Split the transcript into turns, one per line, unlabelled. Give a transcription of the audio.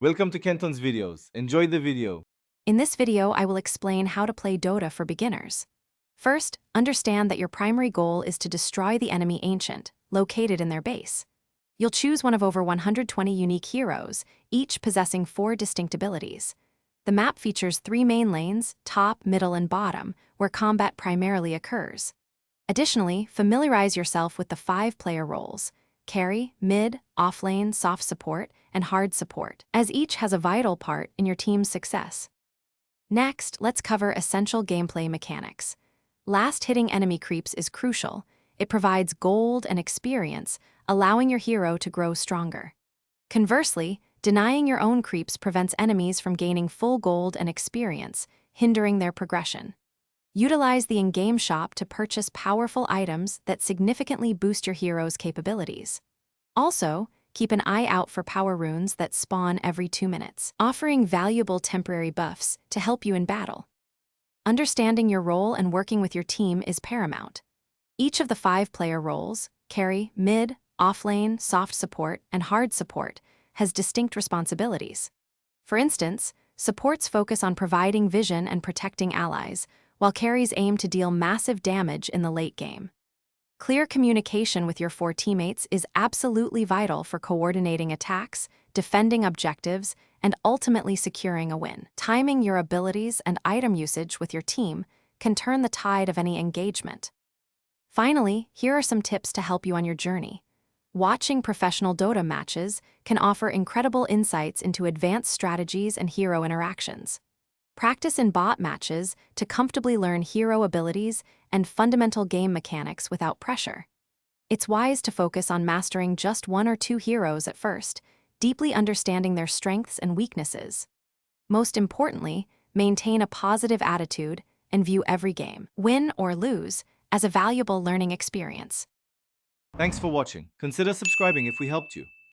Welcome to Kenton's videos. Enjoy the video.
In this video, I will explain how to play Dota for beginners. First, understand that your primary goal is to destroy the enemy Ancient, located in their base. You'll choose one of over 120 unique heroes, each possessing 4 distinct abilities. The map features 3 main lanes, top, middle, and bottom, where combat primarily occurs. Additionally, familiarize yourself with the 5-player roles: carry, mid, offlane, soft support, and hard support, as each has a vital part in your team's success. Next, let's cover essential gameplay mechanics. Last-hitting enemy creeps is crucial. It provides gold and experience, allowing your hero to grow stronger. Conversely, denying your own creeps prevents enemies from gaining full gold and experience, hindering their progression. Utilize the in-game shop to purchase powerful items that significantly boost your hero's capabilities. Also, keep an eye out for power runes that spawn every 2 minutes, offering valuable temporary buffs to help you in battle. Understanding your role and working with your team is paramount. Each of the 5-player roles, carry, mid, offlane, soft support, and hard support, has distinct responsibilities. For instance, supports focus on providing vision and protecting allies, while carries aim to deal massive damage in the late game. Clear communication with your 4 teammates is absolutely vital for coordinating attacks, defending objectives, and ultimately securing a win. Timing your abilities and item usage with your team can turn the tide of any engagement. Finally, here are some tips to help you on your journey. Watching professional Dota matches can offer incredible insights into advanced strategies and hero interactions. Practice in bot matches to comfortably learn hero abilities and fundamental game mechanics without pressure. It's wise to focus on mastering just 1 or 2 heroes at first, deeply understanding their strengths and weaknesses. Most importantly, maintain a positive attitude and view every game, win or lose, as a valuable learning experience.
Thanks for watching. Consider subscribing if we helped you.